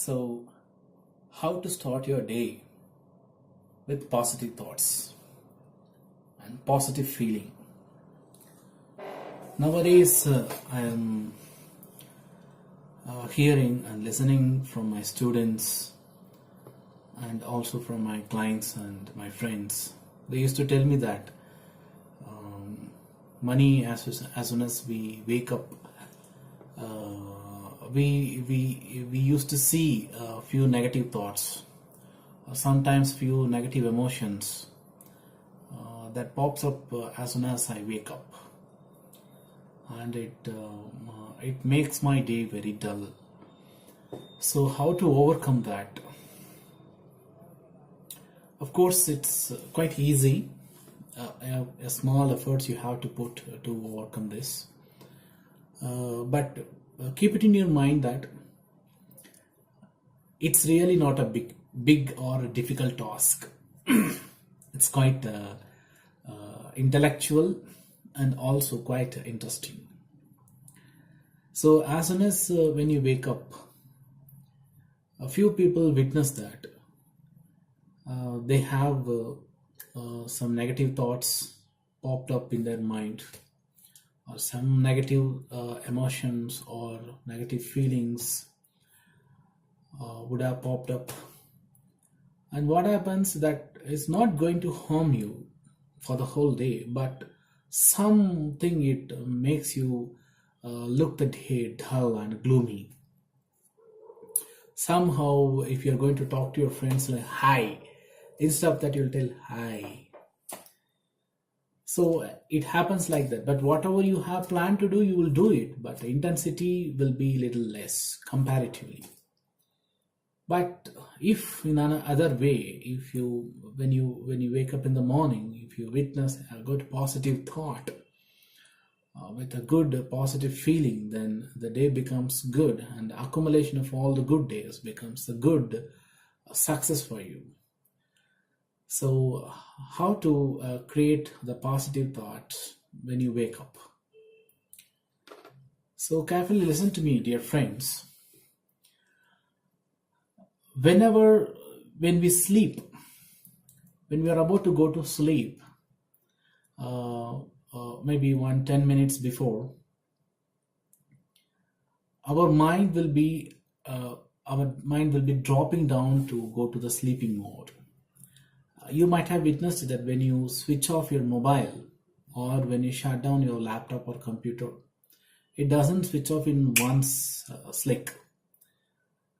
So, how to start your day with positive thoughts and positive feeling? Nowadays, I am hearing and listening from my students and also from my clients and my friends. They used to tell me that money, as soon as we wake up, we used to see a few negative thoughts, or sometimes few negative emotions that pops up as soon as I wake up, and it makes my day very dull. So how to overcome that? Of course, it's quite easy. A small efforts you have to put to overcome this, but keep it in your mind that it's really not a big or a difficult task. It's quite intellectual and also quite interesting. So as soon as when you wake up, a few people witness that they have some negative thoughts popped up in their mind, or some negative emotions or negative feelings would have popped up. And what happens, that is not going to harm you for the whole day, but something it makes you look the day dull and gloomy. Somehow, if you're going to talk to your friends like hi, instead of that you'll tell hi. So it happens like that. But whatever you have planned to do, you will do it, but the intensity will be little less comparatively. But if in another way, if you when you wake up in the morning, if you witness a good positive thought with a good positive feeling, then the day becomes good, and the accumulation of all the good days becomes a good success for you. So, how to create the positive thoughts when you wake up? So, carefully listen to me, dear friends. When we sleep, when we are about to go to sleep, maybe 10 minutes before, our mind will be dropping down to go to the sleeping mode. You might have witnessed that when you switch off your mobile, or when you shut down your laptop or computer, it doesn't switch off in one slick.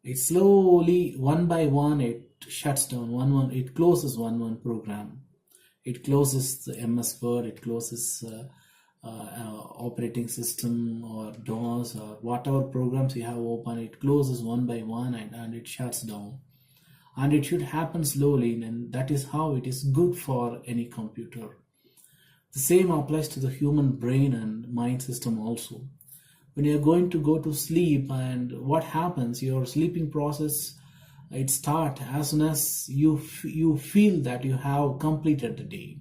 It slowly, one by one, it shuts down it closes one program. It closes the MS Word, it closes operating system or DOS or whatever programs you have open. It closes one by one, and it shuts down. And it should happen slowly, and that is how it is good for any computer. The same applies to the human brain and mind system also. When you're going to go to sleep, and what happens, your sleeping process, it starts as soon as you feel that you have completed the day.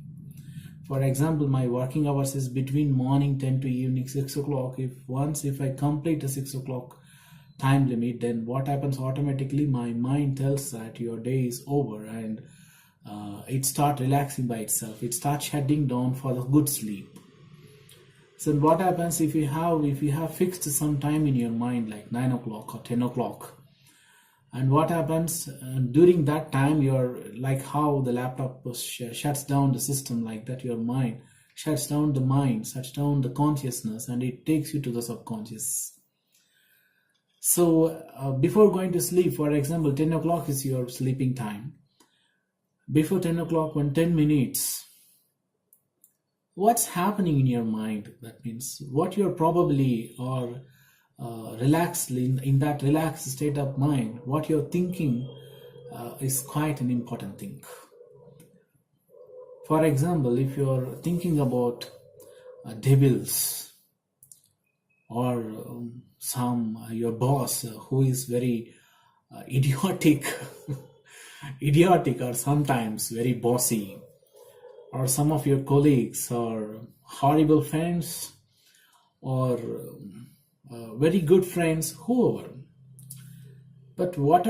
For example, my working hours is between morning 10 to evening 6 o'clock. If I complete the 6 o'clock time limit, then what happens, automatically my mind tells that your day is over, and it starts relaxing by itself. It starts shutting down for the good sleep. So what happens, if you have fixed some time in your mind like 9 o'clock or 10 o'clock, and what happens during that time, you're like how the laptop shuts down the system, like that your mind shuts down the consciousness, and it takes you to the subconscious. So before going to sleep, for example, 10 o'clock is your sleeping time. Before 10 o'clock, 10 minutes, what's happening in your mind? That means what you're probably or relaxed in that relaxed state of mind, what you're thinking is quite an important thing. For example, if you're thinking about devils, or your boss who is very idiotic or sometimes very bossy, or some of your colleagues, or horrible friends, or very good friends, whoever, But what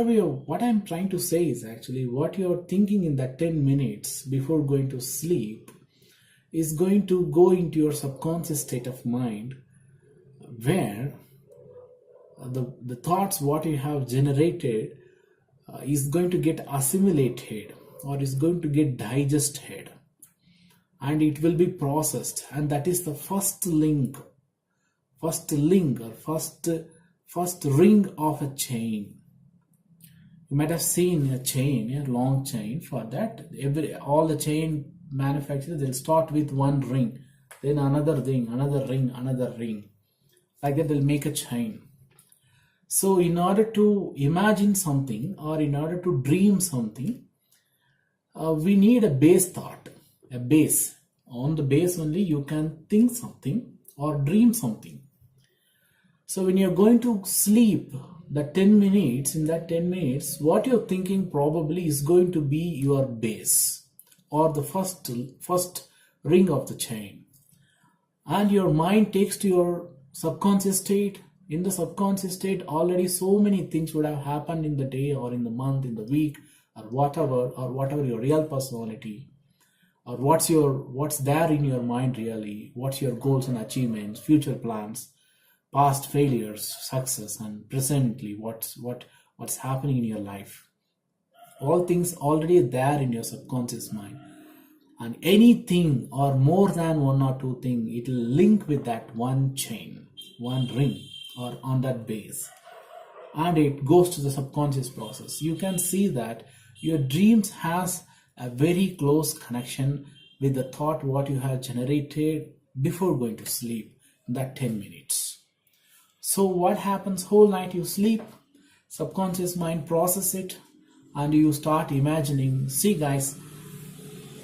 I'm trying to say is actually what you're thinking in that 10 minutes before going to sleep is going to go into your subconscious state of mind, where the thoughts what you have generated is going to get assimilated or is going to get digested, and it will be processed, and that is the first link or first ring of a chain. You might have seen a chain, a long chain. For that, all the chain manufacturers, they'll start with one ring, then another ring, another ring, another ring. Like that, they'll make a chain. So in order to imagine something or in order to dream something, we need a base thought, a base. On the base only you can think something or dream something. So when you're going to sleep, the 10 minutes, in that 10 minutes, what you're thinking probably is going to be your base or the first ring of the chain. And your mind takes to your subconscious state. In the subconscious state, already so many things would have happened in the day or in the month, in the week, or whatever your real personality, or what's there in your mind really, what's your goals and achievements, future plans, past failures, success, and presently what's happening in your life. All things already there in your subconscious mind. And anything or more than one or two things, it will link with that one chain, one ring, or on that base, and it goes to the subconscious process. You can see that your dreams has a very close connection with the thought what you have generated before going to sleep in that 10 minutes. So what happens? Whole night you sleep, subconscious mind process it, and you start imagining. See guys,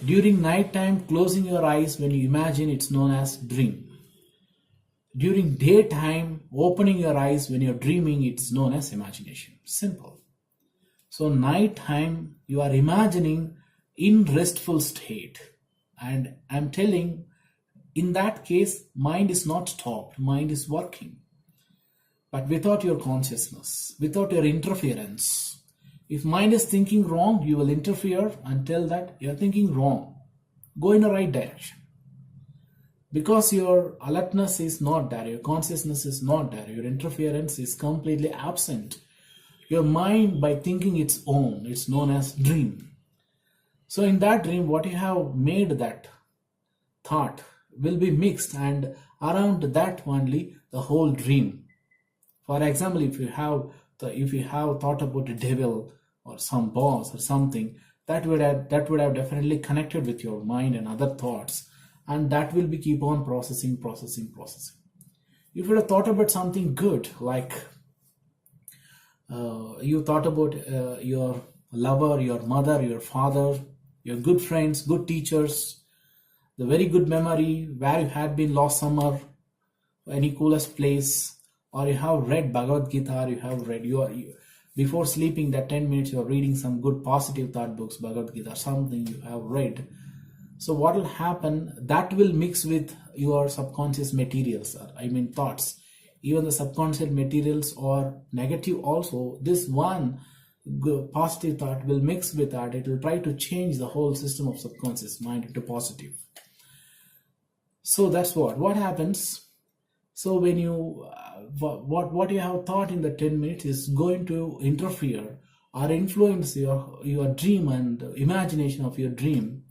during night time, closing your eyes when you imagine, it's known as dream. During daytime, opening your eyes when you're dreaming, it's known as imagination. Simple. So nighttime, you are imagining in restful state. And I'm telling, in that case, mind is not stopped, mind is working. But without your consciousness, without your interference. If mind is thinking wrong, you will interfere and tell that you're thinking wrong. Go in the right direction. Because your alertness is not there, your consciousness is not there, your interference is completely absent. Your mind, by thinking its own, it's known as dream. So in that dream, what you have made, that thought will be mixed, and around that only the whole dream. For example, if you have thought about the devil or some boss or something, that would have definitely connected with your mind and other thoughts. And that will be keep on processing. If you have thought about something good, like you thought about your lover, your mother, your father, your good friends, good teachers, the very good memory where you had been last summer, any coolest place, or you have read Bhagavad Gita, or you have read before sleeping that 10 minutes you are reading some good positive thought books, Bhagavad Gita, something you have read. So what will happen, that will mix with your subconscious materials, thoughts. Even the subconscious materials are negative also. This one positive thought will mix with that. It will try to change the whole system of subconscious mind into positive. So that's what happens. So when you, what you have thought in the 10 minutes is going to interfere or influence your dream and imagination of your dream.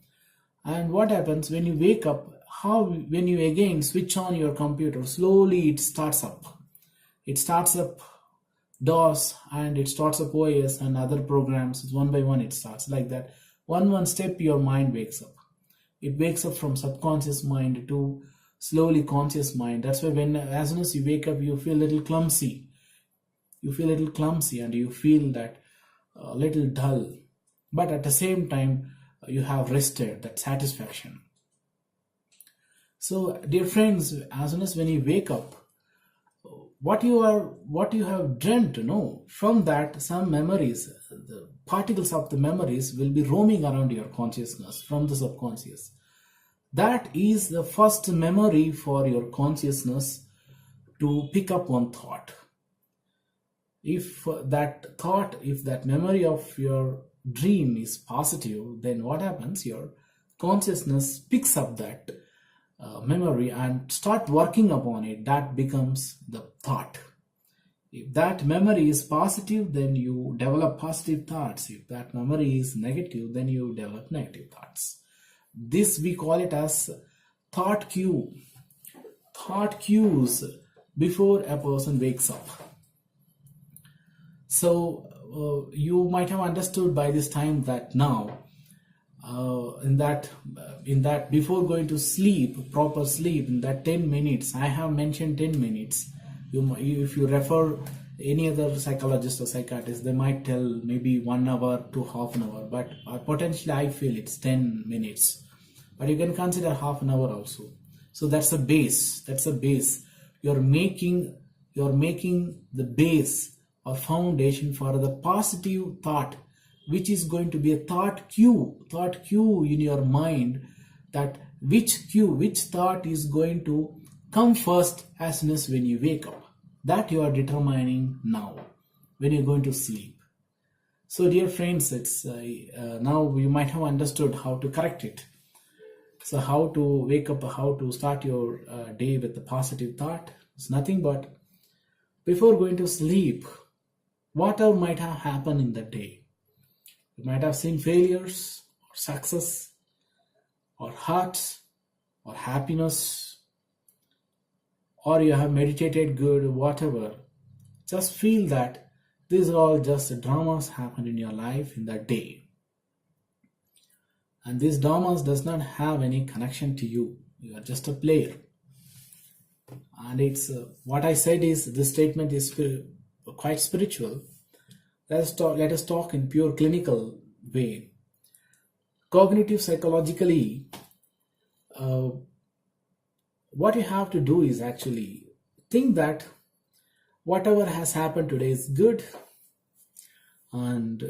And what happens when you wake up, when you again switch on your computer, slowly it starts up. It starts up DOS and it starts up OS and other programs. One by one it starts like that. One step your mind wakes up. It wakes up from subconscious mind to slowly conscious mind. That's why as soon as you wake up, you feel a little clumsy. And you feel that a little dull. But at the same time, you have rested, that satisfaction. So dear friends, as soon as when you wake up, what you have dreamt, from that some memories, the particles of the memories will be roaming around your consciousness from the subconscious. That is the first memory for your consciousness to pick up one thought. If that thought, if that memory of your dream is positive, then what happens? Your consciousness picks up that memory and start working upon it. That becomes the thought. If that memory is positive, then you develop positive thoughts. If that memory is negative, then you develop negative thoughts. This we call it as thought cue. Thought cues before a person wakes up. So you might have understood by this time that now in that before going to sleep, proper sleep, in that 10 minutes, I have mentioned 10 minutes. If you refer any other psychologist or psychiatrist, they might tell maybe 1 hour to half an hour, but potentially I feel it's 10 minutes, but you can consider half an hour also. So that's a base. You're making the base or foundation for the positive thought, which is going to be a thought cue in your mind, that which thought is going to come first as soon as when you wake up. That you are determining now when you're going to sleep. So dear friends, it's now you might have understood how to correct it. So how to wake up, how to start your day with a positive thought. It's nothing but before going to sleep, whatever might have happened in the day. You might have seen failures or success or hurts or happiness, or you have meditated good, whatever. Just feel that these are all just dramas happened in your life in that day. And these dramas does not have any connection to you. You are just a player. And it's what I said is, this statement is quite spiritual. Let us talk in pure clinical way. Cognitive psychologically, what you have to do is actually think that whatever has happened today is good, and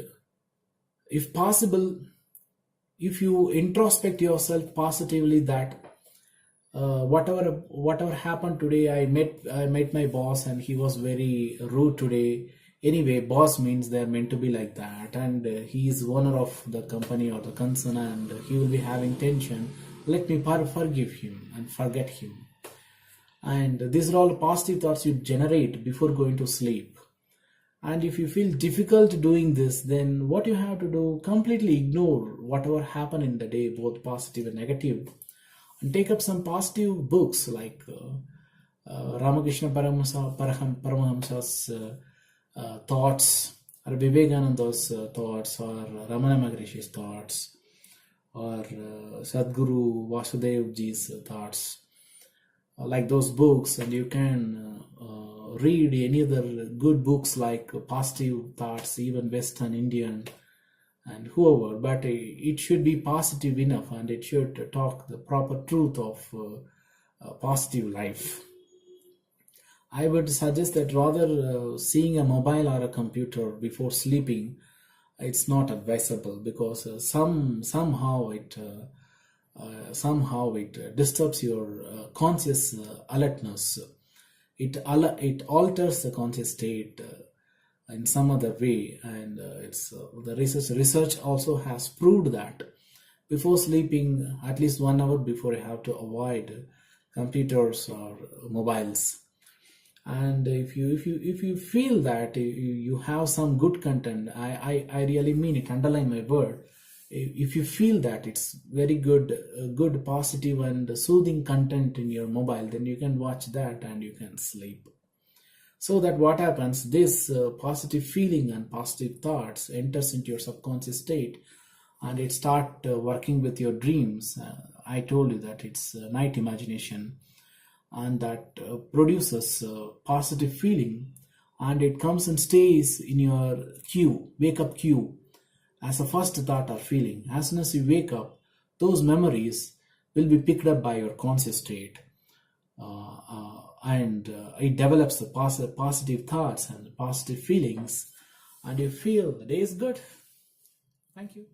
if possible, if you introspect yourself positively, that whatever happened today, I met my boss and he was very rude today. Anyway, boss means they're meant to be like that, and he is owner of the company or the concern, and he will be having tension. Let me forgive him and forget him. And these are all positive thoughts you generate before going to sleep. And if you feel difficult doing this, then what you have to do, completely ignore whatever happened in the day, both positive and negative, and take up some positive books like Ramakrishna Paramahamsa's thoughts, or Vivekananda's thoughts, or Ramana Maharishi's thoughts, or Sadhguru Vasudevji's thoughts, like those books. And you can read any other good books like positive thoughts, even Western, Indian, and whoever, but it should be positive enough, and it should talk the proper truth of positive life. I would suggest that rather seeing a mobile or a computer before sleeping, it's not advisable, because somehow it disturbs your conscious alertness. It alters the conscious state in some other way, and the research also has proved that before sleeping, at least 1 hour before, you have to avoid computers or mobiles. And if you feel that you have some good content, I really mean it, underline my word, if you feel that it's very good positive and soothing content in your mobile, then you can watch that and you can sleep. So that what happens, this positive feeling and positive thoughts enters into your subconscious state, and it start working with your dreams. I told you that it's night imagination, and that produces positive feeling, and it comes and stays in your wake up queue, as a first thought or feeling. As soon as you wake up, those memories will be picked up by your conscious state, and it develops the positive thoughts and positive feelings, and you feel the day is good. Thank you.